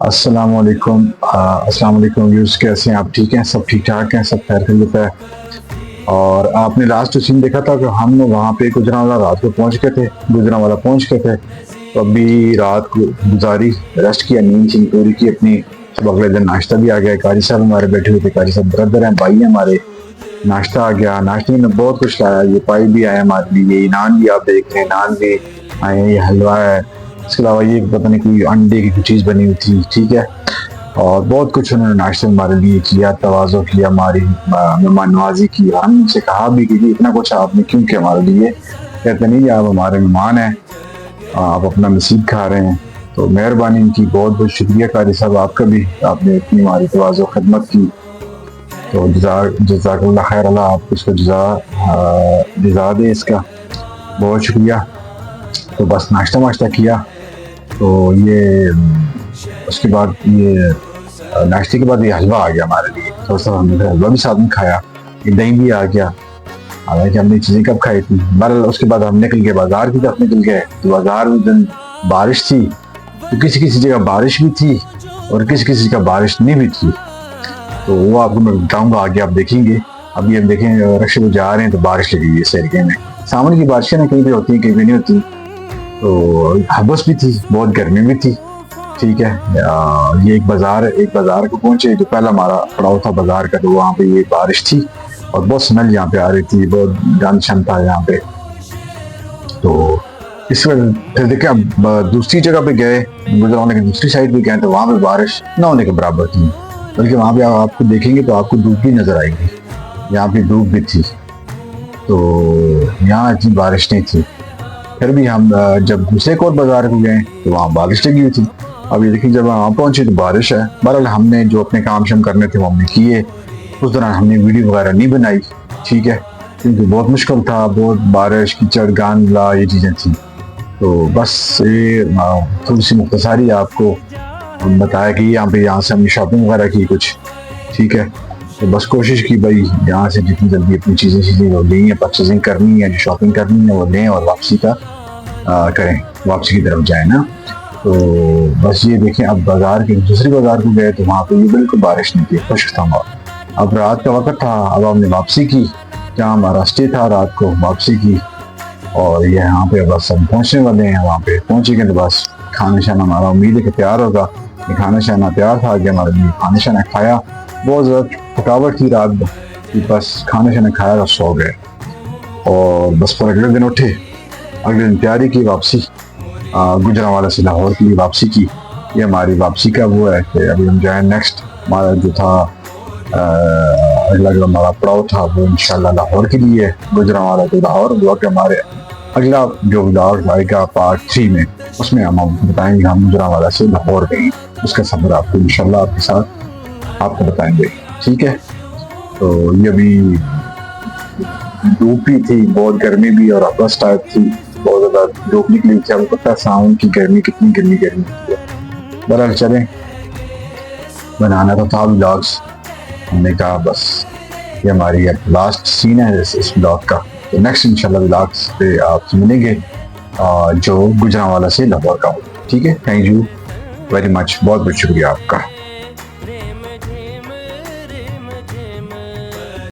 السلام علیکم السلام علیکم ویوز، کیسے ہیں آپ؟ ٹھیک ہیں؟ سب ٹھیک ٹھاک ہیں؟ سب خیر خیریت ہے؟ اور آپ نے لاسٹ سین دیکھا تھا کہ ہم وہاں پہ گجرانوالہ رات کو پہنچ گئے تھے، گجرانوالہ پہنچ گئے تھے. تو ابھی رات کو گزاری، ریسٹ کیا، نیند شند پوری کی اپنی. صبح اگلے دن ناشتہ بھی آ گیا. قاری صاحب ہمارے بیٹھے ہوئے تھے، قاری صاحب بردر ہیں، بھائی ہیں ہمارے. ناشتہ آ گیا، ناشتے میں بہت کچھ لایا. یہ پائی بھی آیا ہمارے لیے، یہ نان بھی آپ دیکھ رہے ہیں، نان بھی آئے ہیں، یہ حلوہ ہے. اس کے علاوہ یہ پتہ نہیں کوئی انڈے کی کوئی چیز بنی ہوئی تھی. ٹھیک ہے. اور بہت کچھ انہوں نے ناشتے میں ہمارے لیے کیا، تواضع کیا، ہماری مہمان نوازی کی. ہم ان سے کہا بھی کہ جی اتنا کچھ آپ نے کیوں کیا ہمارے لیے؟ کہتے نہیں، آپ ہمارے مہمان ہیں، آپ اپنا نصیب کھا رہے ہیں. تو مہربانی ان کی، بہت بہت شکریہ قاری صاحب آپ کا بھی، آپ نے اتنی ہماری تواضع خدمت کی. تو جزاک اللہ خیر، اللہ آپ اس کو جزا دے اس کا. بہت شکریہ. تو بس ناشتہ واشتہ کیا. تو یہ اس کے بعد یہ ناشتے کے بعد یہ حلوہ آ گیا ہمارے لیے. تھوڑا سا ہم نے حلوہ بھی ساتھ میں کھایا، یہ دہی بھی آ گیا. حالانکہ ہم نے چیزیں کب کھائی تھی. بہرحال اس کے بعد ہم نکل گئے، بازار کی طرف نکل گئے. تو بازار میں دن بارش تھی، تو کسی کسی جگہ بارش بھی تھی اور کسی کسی جگہ بارش نہیں بھی تھی. تو وہ آپ کو میں بتاؤں گا آگے، آپ دیکھیں گے. ابھی ہم دیکھیں رکشے میں جا رہے ہیں تو بارش لگی ہوئی ہے اس ایریے میں. سامنے کی بارشیں نا کہیں پہ ہوتی ہیں، کہیں پہ نہیں ہوتی. تو حبس بھی تھی، بہت گرمی بھی تھی. ٹھیک ہے. یہ ایک بازار کو پہنچے جو پہلا ہمارا پڑاؤ تھا بازار کا. تو وہاں پہ یہ بارش تھی اور بہت سمیل یہاں پہ آ رہی تھی، بہت گند شن تھا یہاں پہ. تو اس وقت پھر دیکھیں اب دوسری جگہ پہ گئے، گجرانوالہ کی دوسری سائڈ پہ گئے تو وہاں پہ بارش نہ ہونے کے برابر تھی. بلکہ وہاں پہ آپ کو دیکھیں گے تو آپ کو دھوپ بھی نظر آئے گی. یہاں پہ دھوپ بھی تھی، تو یہاں اتنی بارش نہیں تھی. پھر بھی ہم جب دوسرے کو بازار کو گئے تو وہاں بارش لگی ہوئی تھی. اب یہ دیکھیں جب وہاں پہنچے تو بارش ہے. بہرحال ہم نے جو اپنے کام شام کرنے تھے وہ ہم نے کیے. اس دوران ہم نے ویڈیو وغیرہ نہیں بنائی. ٹھیک ہے. کیونکہ بہت مشکل تھا، بہت بارش کیچڑ گاندلا یہ چیزیں تھیں. تو بس یہ تھوڑی سی مختصری آپ کو بتایا کہ یہاں سے ہم نے شاپنگ وغیرہ کی کچھ. ٹھیک ہے. تو بس کوشش کی بھائی یہاں سے جتنی جلدی اپنی چیزیں وہ لیں ہیں، پرچیزنگ کرنی ہے، جو شاپنگ کرنی ہے وہ لیں اور واپسی کا کریں، واپسی کی طرف جائیں نا. تو بس یہ دیکھیں اب بازار کے دوسری بازار کو گئے تو وہاں پہ یہ بالکل بارش نہیں تھی، خشک تھا وہاں. اب رات کا وقت تھا، اب ہم نے واپسی کی. جہاں ہمارا اسٹے تھا رات کو واپسی کی. اور یہاں پہ بس ہم پہنچنے والے ہیں. وہاں پہ پہنچے گئے تو بس کھانا شانا ہمارا امید ہے کہ تیار ہوگا. یہ کھانا شانا تیار تھا آگے ہمارے لیے. کھانا شانا کھایا، بہت زیادہ تھکاوٹ تھی رات کی، بس کھانا شانا کھایا اور سو گئے. اور بس پھر اگلے دن اٹھے، اگلے دن تیاری کی واپسی، گجرانوالہ سے لاہور کے لیے واپسی کی. یہ ہماری واپسی کا وہ ہے کہ ابھی ہم جائیں نیکسٹ ہمارا جو تھا اگلا جو ہمارا پڑاؤ تھا وہ انشاءاللہ لاہور کے لیے. گجرانوالہ تو لاہور ہوا کہ ہمارے اگلا جو ولاگ آئے گا پارٹ 3 میں، اس میں ہم بتائیں گے ہم گجرانوالہ سے لاہور گئے. اس کا سفر آپ کو انشاءاللہ آپ کے ساتھ آپ کو بتائیں گے. ٹھیک ہے. تو یہ ابھی دھوپ بھی تھی، بہت گرمی بھی، اور ابس ٹائپ تھی، بہت زیادہ دھوپ نکلی تھی. آپ کو پتہ ہے ساون کی گرمی کتنی گرمی ہوتی ہے. بہرحال چلیں، بنانا تو تھا ولاگس. ہم نے کہا بس یہ ہماری لاسٹ سین ہے اس ولاگ کا. تو نیکسٹ انشاءاللہ ولاگس پہ آپ سے ملیں گے جو گجرانوالہ سے لاہور کا ہوگا. ٹھیک ہے. تھینک یو ویری مچ، بہت بہت شکریہ آپ کا.